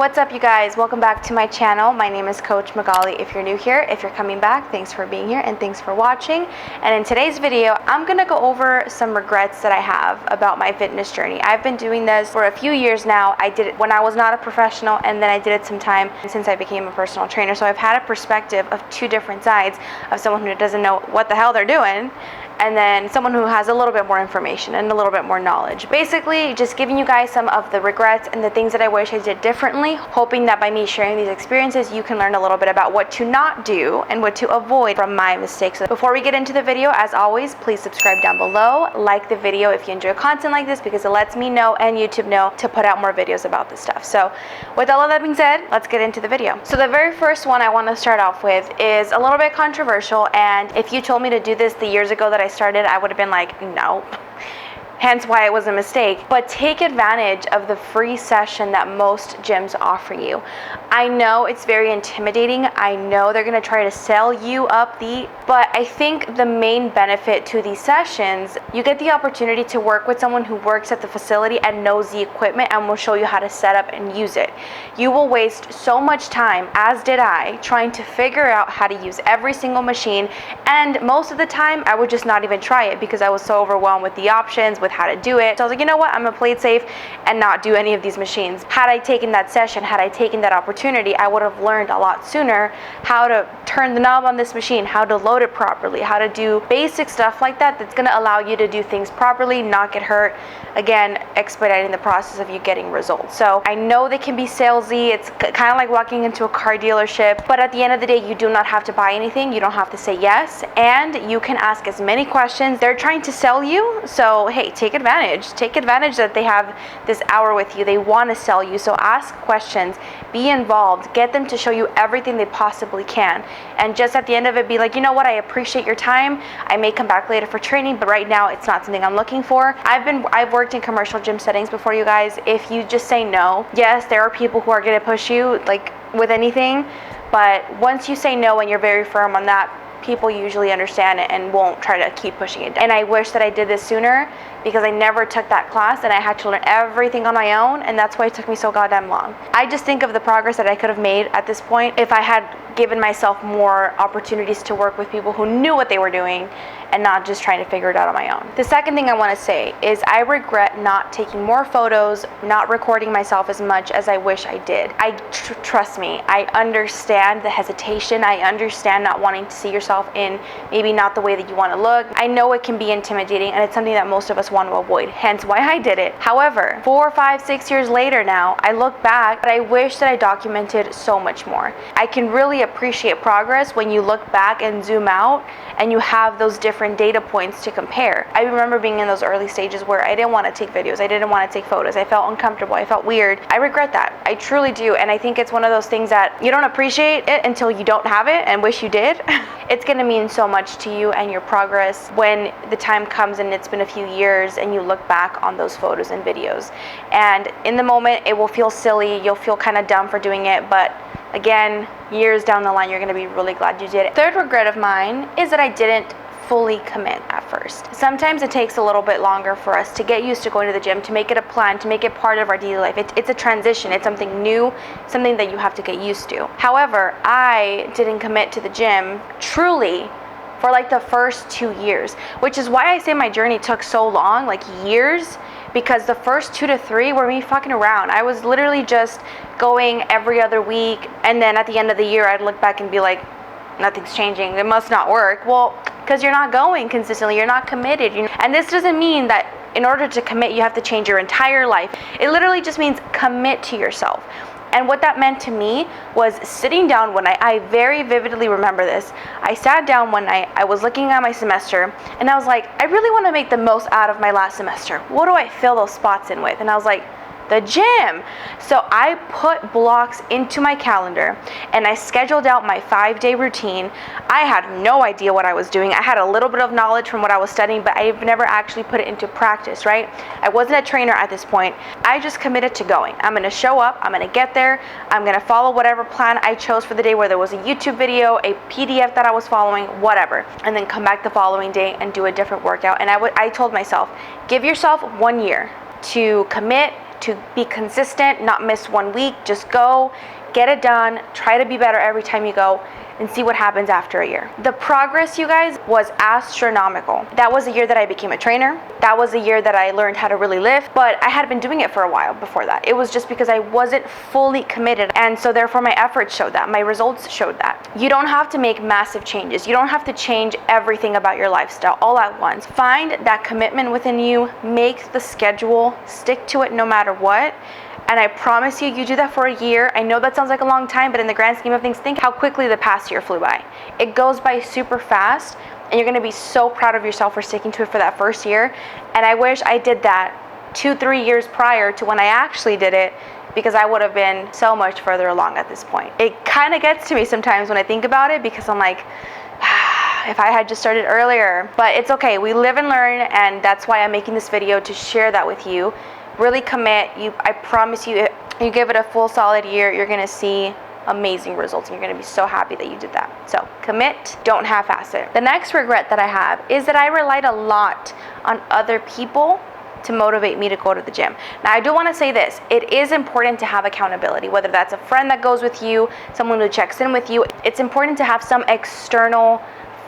What's up, you guys? Welcome back to my channel. My name is Coach Magali. If you're new here, if you're coming back, thanks for being here and thanks for watching. And in today's video, I'm gonna go over some regrets that I have about my fitness journey. I've been doing this for a few years now. I did it when I was not a professional, and then I did it some time since I became a personal trainer. So I've had a perspective of two different sides of someone who doesn't know what the hell they're doing, and then someone who has a little bit more information and a little bit more knowledge. Basically, just giving you guys some of the regrets and the things that I wish I did differently, hoping that by me sharing these experiences, you can learn a little bit about what to not do and what to avoid from my mistakes. So before we get into the video, as always, please subscribe down below, like the video if you enjoy content like this, because it lets me know and YouTube know to put out more videos about this stuff. So with all of that being said, let's get into the video. So the very first one I want to start off with is a little bit controversial, and if you told me to do this the years ago that I started, I would have been like, no. Hence why it was a mistake. But take advantage of the free session that most gyms offer you. I know it's very intimidating. I know they're gonna try to sell you up but I think the main benefit to these sessions, you get the opportunity to work with someone who works at the facility and knows the equipment and will show you how to set up and use it. You will waste so much time, as did I, trying to figure out how to use every single machine, and most of the time I would just not even try it because I was so overwhelmed with the options, with how to do it. So I was like, you know what, I'm gonna play it safe and not do any of these machines. Had I taken that session, had I taken that opportunity, I would have learned a lot sooner how to turn the knob on this machine, how to load it properly, how to do basic stuff like that that's gonna allow you to do things properly, not get hurt, again, expediting the process of you getting results. So I know they can be salesy. It's kind of like walking into a car dealership, but at the end of the day, you do not have to buy anything. You don't have to say yes, and you can ask as many questions. They're trying to sell you, so hey, take advantage that they have this hour with you. They want to sell you, so ask questions, be involved, get them to show you everything they possibly can, and just at the end of it, be like, you know what, I appreciate your time. I may come back later for training, but right now it's not something I'm looking for. I've worked in commercial gym settings before, you guys. If you just say no, yes, there are people who are going to push you like with anything, but once you say no and you're very firm on that, people usually understand it and won't try to keep pushing it down. And I wish that I did this sooner, because I never took that class and I had to learn everything on my own, and that's why it took me so goddamn long. I just think of the progress that I could have made at this point if I had given myself more opportunities to work with people who knew what they were doing and not just trying to figure it out on my own. The second thing I want to say is I regret not taking more photos, not recording myself as much as I wish I did. Trust me, I understand the hesitation. I understand not wanting to see yourself in maybe not the way that you want to look. I know it can be intimidating, and it's something that most of us want to avoid, hence why I did it. However, 4, 5, 6 years later now, I look back, but I wish that I documented so much more. I can really appreciate progress when you look back and zoom out and you have those different data points to compare. I remember being in those early stages where I didn't want to take videos, I didn't want to take photos, I felt uncomfortable, I felt weird. I regret that, I truly do, and I think it's one of those things that you don't appreciate it until you don't have it and wish you did. It's gonna mean so much to you and your progress when the time comes and it's been a few years and you look back on those photos and videos. And in the moment, it will feel silly, you'll feel kind of dumb for doing it, but again, years down the line, you're gonna be really glad you did it. Third regret of mine is that I didn't fully commit at first. Sometimes it takes a little bit longer for us to get used to going to the gym, to make it a plan, to make it part of our daily life. It's a transition, it's something new, something that you have to get used to. However, I didn't commit to the gym truly for like the first 2 years, which is why I say my journey took so long, like years, because the first 2 to 3 were me fucking around. I was literally just going every other week, and then at the end of the year, I'd look back and be like, nothing's changing, it must not work. Well, because you're not going consistently, you're not committed. And this doesn't mean that in order to commit, you have to change your entire life. It literally just means commit to yourself. And what that meant to me was sitting down one night. I very vividly remember this. I sat down one night, I was looking at my semester, and I was like, I really want to make the most out of my last semester. What do I fill those spots in with? And I was like, the gym. So I put blocks into my calendar and I scheduled out my 5-day routine. I had no idea what I was doing. I had a little bit of knowledge from what I was studying, but I've never actually put it into practice, right? I wasn't a trainer at this point. I just committed to going. I'm gonna show up, I'm gonna get there, I'm gonna follow whatever plan I chose for the day, whether it was a YouTube video, a PDF that I was following, whatever, and then come back the following day and do a different workout. And I told myself, give yourself 1 year to commit to be consistent, not miss 1 week. Just go, get it done, try to be better every time you go, and see what happens after a year. The progress, you guys, was astronomical. That was a year that I became a trainer. That was a year that I learned how to really lift, but I had been doing it for a while before that. It was just because I wasn't fully committed, and so therefore my efforts showed that, my results showed that. You don't have to make massive changes. You don't have to change everything about your lifestyle all at once. Find that commitment within you, make the schedule, stick to it no matter what. And I promise you, you do that for a year. I know that sounds like a long time, but in the grand scheme of things, think how quickly the past year flew by. It goes by super fast, and you're gonna be so proud of yourself for sticking to it for that first year. And I wish I did that 2-3 years prior to when I actually did it, because I would have been so much further along at this point. It kind of gets to me sometimes when I think about it, because I'm like, if I had just started earlier. But it's okay, we live and learn, and that's why I'm making this video, to share that with you. Really commit. I promise you, you give it a full solid year, you're gonna see amazing results, and you're gonna be so happy that you did that. So commit, don't half-ass it. The next regret that I have is that I relied a lot on other people to motivate me to go to the gym. Now, I do want to say this, it is important to have accountability, whether that's a friend that goes with you, someone who checks in with you. It's important to have some external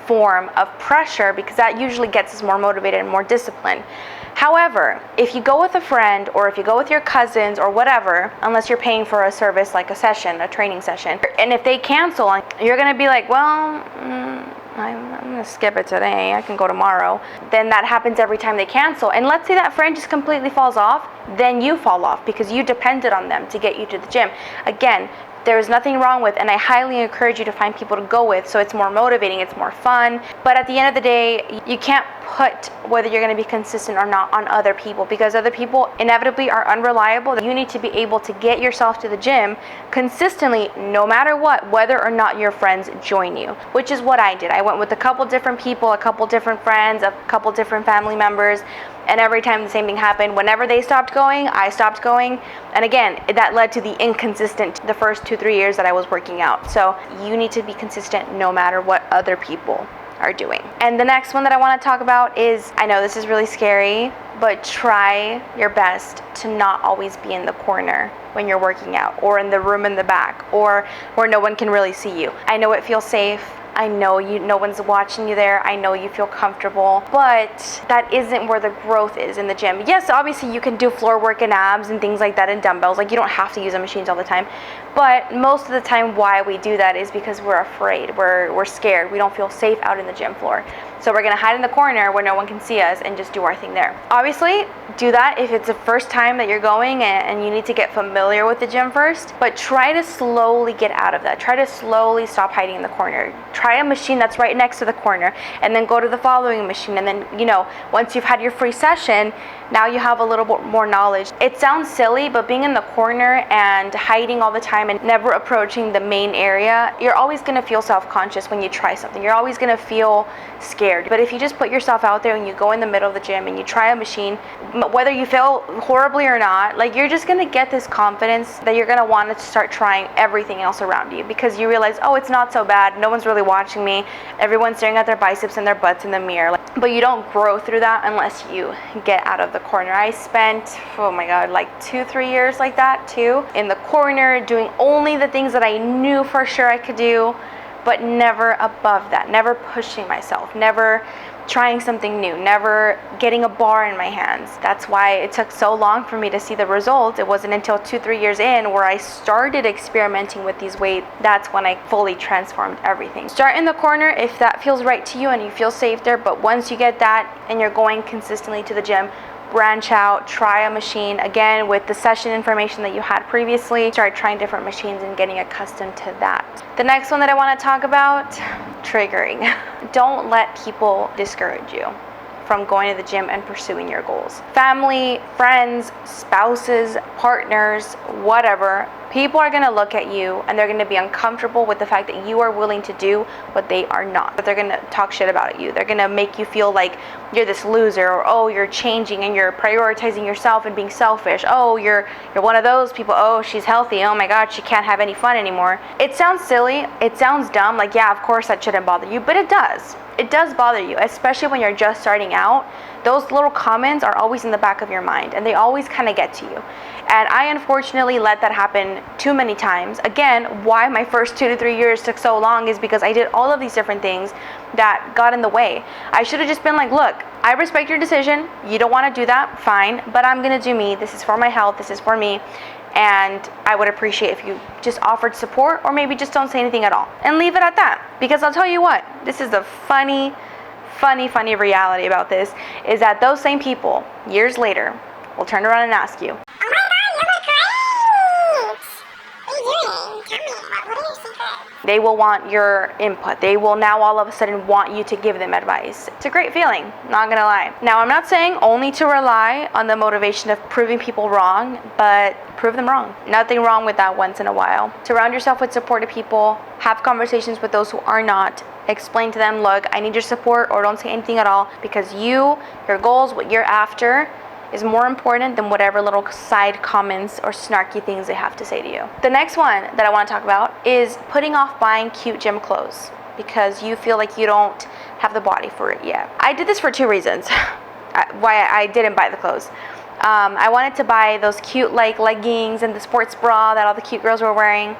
form of pressure, because that usually gets us more motivated and more disciplined. However, if you go with a friend, or if you go with your cousins or whatever, unless you're paying for a service like a session, a training session, and if they cancel, you're gonna be like, well, I'm gonna skip it today, I can go tomorrow. Then that happens every time they cancel. And let's say that friend just completely falls off, then you fall off because you depended on them to get you to the gym. Again, there's nothing wrong with, and I highly encourage you to find people to go with, so it's more motivating, it's more fun. But at the end of the day, you can't put whether you're going to be consistent or not on other people, because other people inevitably are unreliable. You need to be able to get yourself to the gym consistently, no matter what, whether or not your friends join you, which is what I did. I went with a couple different people, a couple different friends, a couple different family members, and every time the same thing happened. Whenever they stopped going, I stopped going. And again, that led to the inconsistent the first 2-3 years that I was working out. So you need to be consistent no matter what other people are doing. And the next one that I want to talk about is, I know this is really scary, but try your best to not always be in the corner when you're working out, or in the room in the back, or where no one can really see you. I know it feels safe. I know no one's watching you there. I know you feel comfortable, but that isn't where the growth is in the gym. Yes, obviously you can do floor work and abs and things like that and dumbbells. Like, you don't have to use the machines all the time. But most of the time why we do that is because we're afraid. We're scared. We don't feel safe out in the gym floor. So we're gonna hide in the corner where no one can see us and just do our thing there. Obviously, do that if it's the first time that you're going and you need to get familiar with the gym first, but try to slowly get out of that. Try to slowly stop hiding in the corner. Try a machine that's right next to the corner, and then go to the following machine, and then, once you've had your free session, now you have a little bit more knowledge. It sounds silly, but being in the corner and hiding all the time and never approaching the main area, you're always gonna feel self-conscious when you try something. You're always gonna feel scared. But if you just put yourself out there and you go in the middle of the gym and you try a machine, whether you fail horribly or not, like, you're just gonna get this confidence that you're gonna want to start trying everything else around you, because you realize, oh, it's not so bad, no one's really watching me, everyone's staring at their biceps and their butts in the mirror. But you don't grow through that unless you get out of the corner. I spent, oh my god, like 2-3 years like that too, in the corner, doing only the things that I knew for sure I could do, but never above that, never pushing myself, never trying something new, never getting a bar in my hands. That's why it took so long for me to see the results. It wasn't until 2-3 years in where I started experimenting with these weights. That's when I fully transformed everything. Start in the corner if that feels right to you and you feel safe there, but once you get that and you're going consistently to the gym, branch out, try a machine. Again, with the session information that you had previously, start trying different machines and getting accustomed to that. The next one that I want to talk about, triggering. Don't let people discourage you from going to the gym and pursuing your goals. Family, friends, spouses, partners, whatever. People are going to look at you and they're going to be uncomfortable with the fact that you are willing to do what they are not. But they're going to talk shit about you. They're going to make you feel like you're this loser, or, oh, you're changing and you're prioritizing yourself and being selfish. Oh, you're one of those people. Oh, she's healthy. Oh my god, she can't have any fun anymore. It sounds silly. It sounds dumb. Like, yeah, of course that shouldn't bother you, but it does. It does bother you, especially when you're just starting out, those little comments are always in the back of your mind, and they always kind of get to you. And I unfortunately let that happen too many times. Again, why my first 2 to 3 years took so long is because I did all of these different things that got in the way. I should have just been like, look, I respect your decision. You don't want to do that, fine, but I'm going to do me. This is for my health. This is for me. And I would appreciate if you just offered support, or maybe just don't say anything at all and leave it at that. Because I'll tell you what, this is the funny reality about this, is that those same people years later will turn around and ask you, they will want your input. They will now all of a sudden want you to give them advice. It's a great feeling, not gonna lie. Now, I'm not saying only to rely on the motivation of proving people wrong, but prove them wrong. Nothing wrong with that once in a while. Surround yourself with supportive people. Have conversations with those who are not. Explain to them, look, I need your support, or don't say anything at all, because your goals, what you're after, is more important than whatever little side comments or snarky things they have to say to you. The next one that I want to talk about is putting off buying cute gym clothes because you feel like you don't have the body for it yet. I did this for 2 reasons why I didn't buy the clothes. I wanted to buy those cute like leggings and the sports bra that all the cute girls were wearing.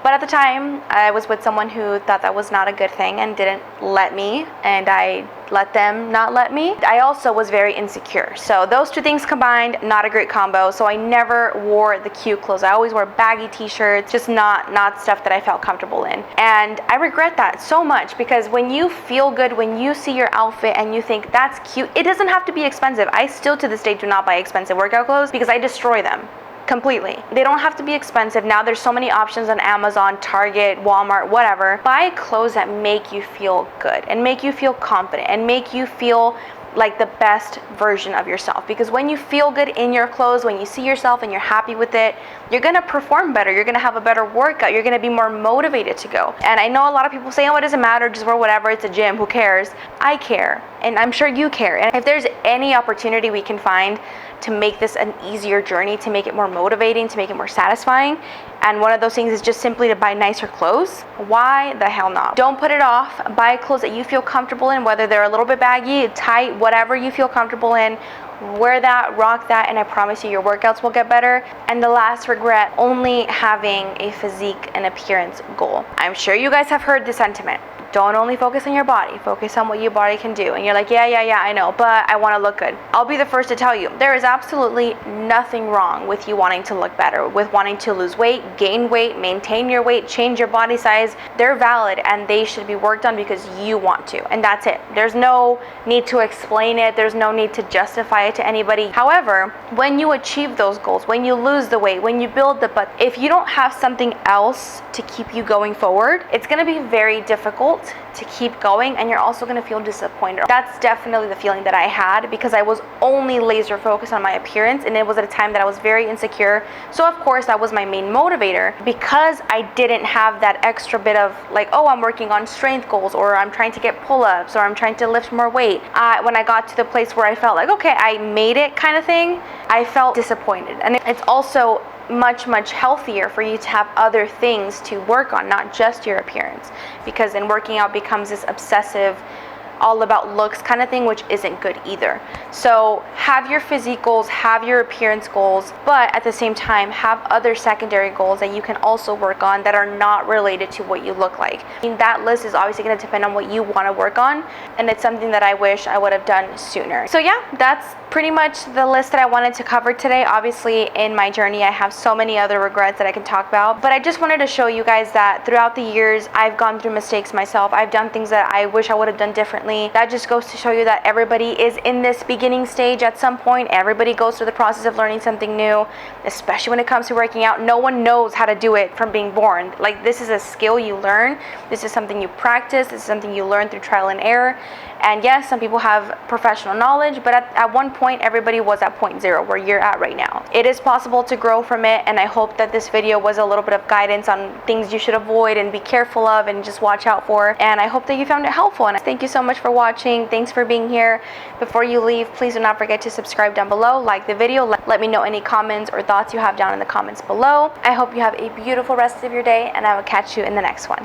But at the time, I was with someone who thought that was not a good thing and didn't let me, and I let them not let me. I also was very insecure. So those 2 things combined, not a great combo. So I never wore the cute clothes. I always wore baggy t-shirts, just not stuff that I felt comfortable in. And I regret that so much, because when you feel good, when you see your outfit and you think that's cute, it doesn't have to be expensive. I still to this day do not buy expensive workout clothes because I destroy them completely. They don't have to be expensive. Now there's so many options on Amazon, Target, Walmart, whatever. Buy clothes that make you feel good and make you feel confident and make you feel like the best version of yourself. Because when you feel good in your clothes, when you see yourself and you're happy with it, you're gonna perform better. You're gonna have a better workout. You're gonna be more motivated to go. And I know a lot of people say, oh, it doesn't matter, just wear whatever, it's a gym, who cares? I care, and I'm sure you care. And if there's any opportunity we can find to make this an easier journey, to make it more motivating, to make it more satisfying, and one of those things is just simply to buy nicer clothes, why the hell not? Don't put it off. Buy clothes that you feel comfortable in, whether they're a little bit baggy, tight, whatever you feel comfortable in. Wear that, rock that, and I promise you your workouts will get better. And the last regret, only having a physique and appearance goal. I'm sure you guys have heard the sentiment. Don't only focus on your body, focus on what your body can do. And you're like, yeah, I know, but I want to look good. I'll be the first to tell you, there is absolutely nothing wrong with you wanting to look better, with wanting to lose weight, gain weight, maintain your weight, change your body size. They're valid and they should be worked on because you want to, and that's it. There's no need to explain it. There's no need to justify it to anybody. However, when you achieve those goals, when you lose the weight, when you build the butt, if you don't have something else to keep you going forward, it's going to be very difficult to keep going, and you're also going to feel disappointed. That's definitely the feeling that I had, because I was only laser focused on my appearance, and it was at a time that I was very insecure. So of course that was my main motivator, because I didn't have that extra bit of like, oh, I'm working on strength goals, or I'm trying to get pull-ups, or I'm trying to lift more weight. When I got to the place where I felt like, okay, I made it kind of thing, I felt disappointed. And it's also much healthier for you to have other things to work on, not just your appearance, because then working out becomes this obsessive, all about looks kind of thing, which isn't good either. So have your physique goals, have your appearance goals, but at the same time have other secondary goals that you can also work on that are not related to what you look like. I mean, that list is obviously going to depend on what you want to work on, and it's something that I wish I would have done sooner. So yeah, that's pretty much the list that I wanted to cover today. Obviously in my journey I have so many other regrets that I can talk about, but I just wanted to show you guys that throughout the years I've gone through mistakes myself. I've done things that I wish I would have done differently. That just goes to show you that everybody is in this beginning stage at some point. Everybody goes through the process of learning something new, especially when it comes to working out. No one knows how to do it from being born. Like, this is a skill you learn. This is something you practice. This is something you learn through trial and error. And yes, some people have professional knowledge, but at one point everybody was at point zero, where you're at right now. It is possible to grow from it, and I hope that this video was a little bit of guidance on things you should avoid and be careful of and just watch out for. And I hope that you found it helpful, and thank you so much for watching. Thanks for being here. Before you leave, please do not forget to subscribe down below, like the video, let me know any comments or thoughts you have down in the comments below. I hope you have a beautiful rest of your day, and I will catch you in the next one.